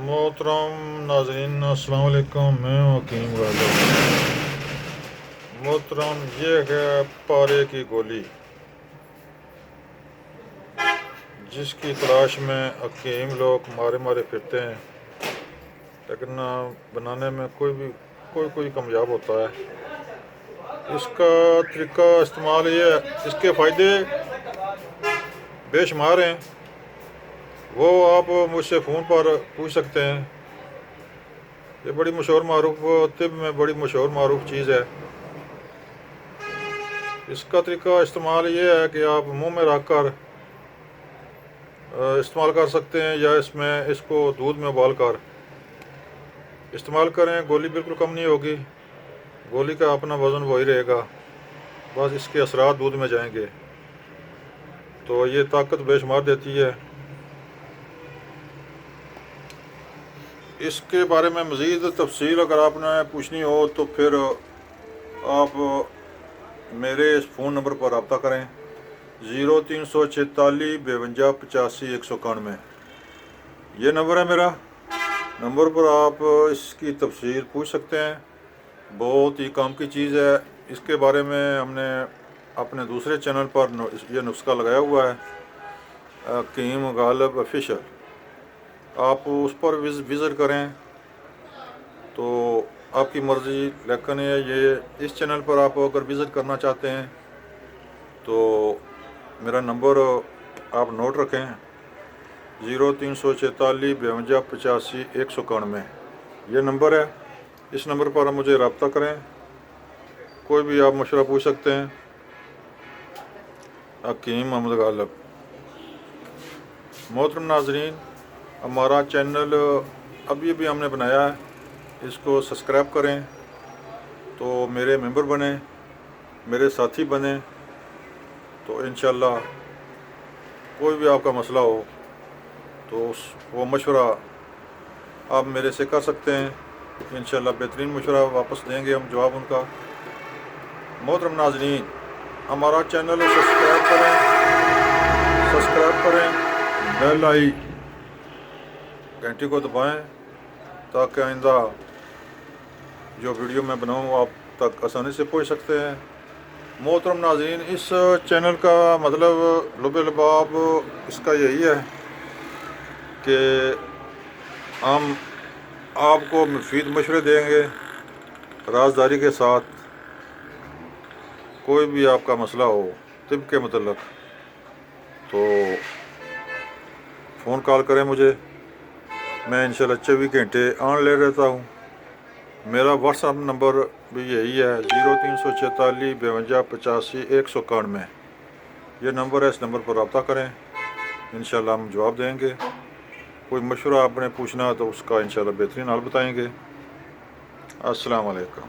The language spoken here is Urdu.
محترم ناظرین السلام علیکم، میں ہوں حکیم غالب۔ محترم، یہ ہے پارے کی گولی جس کی تلاش میں حکیم لوگ مارے مارے پھرتے ہیں، لیکن بنانے میں کوئی کامیاب ہوتا ہے۔ اس کا طریقہ استعمال یہ ہے، اس کے فائدے بے شمار ہیں، وہ آپ مجھ سے فون پر پوچھ سکتے ہیں۔ یہ بڑی مشہور معروف طب میں بڑی مشہور معروف چیز ہے۔ اس کا طریقہ استعمال یہ ہے کہ آپ منہ میں رکھ کر استعمال کر سکتے ہیں، یا اس کو دودھ میں ابال کر استعمال کریں۔ گولی بالکل کم نہیں ہوگی، گولی کا اپنا وزن وہی رہے گا، بس اس کے اثرات دودھ میں جائیں گے، تو یہ طاقت بے شمار دیتی ہے۔ اس کے بارے میں مزید تفصیل اگر آپ نے پوچھنی ہو تو پھر آپ میرے اس فون نمبر پر رابطہ کریں، 0346 52 85 191۔ یہ نمبر ہے میرا، نمبر پر آپ اس کی تفصیل پوچھ سکتے ہیں۔ بہت ہی کام کی چیز ہے۔ اس کے بارے میں ہم نے اپنے دوسرے چینل پر یہ نسخہ لگایا ہوا ہے، حکیم غالب آفیشل۔ آپ اس پر وزٹ کریں تو آپ کی مرضی، لیکن یہ اس چینل پر آپ اگر وزٹ کرنا چاہتے ہیں تو میرا نمبر آپ نوٹ رکھیں، 0346 52 85 191۔ یہ نمبر ہے، اس نمبر پر آپ مجھے رابطہ کریں، کوئی بھی آپ مشورہ پوچھ سکتے ہیں۔ حکیم محمد غالب۔ محترم ناظرین، ہمارا چینل ابھی ہم نے بنایا ہے، اس کو سبسکرائب کریں تو میرے ممبر بنیں، میرے ساتھی بنیں، تو انشاءاللہ کوئی بھی آپ کا مسئلہ ہو تو وہ مشورہ آپ میرے سے کر سکتے ہیں۔ انشاءاللہ بہترین مشورہ واپس دیں گے ہم، جواب ان کا۔ محترم ناظرین، ہمارا چینل سبسکرائب کریں، بیل آئی گھنٹی کو دبائیں تاکہ آئندہ جو ویڈیو میں بناؤں وہ آپ تک آسانی سے پہنچ سکتے ہیں۔ محترم ناظرین، اس چینل کا مطلب لب لباب اس کا یہی ہے کہ ہم آپ کو مفید مشورے دیں گے رازداری کے ساتھ۔ کوئی بھی آپ کا مسئلہ ہو طب کے متعلق تو فون کال کریں مجھے، میں انشاءاللہ 24 گھنٹے آن لے رہتا ہوں۔ میرا واٹس ایپ نمبر بھی یہی ہے، 0346 52 85 191۔ یہ نمبر ہے، اس نمبر پر رابطہ کریں، انشاءاللہ ہم جواب دیں گے۔ کوئی مشورہ آپ نے پوچھنا تو اس کا انشاءاللہ بہترین حل بتائیں گے۔ السلام علیکم۔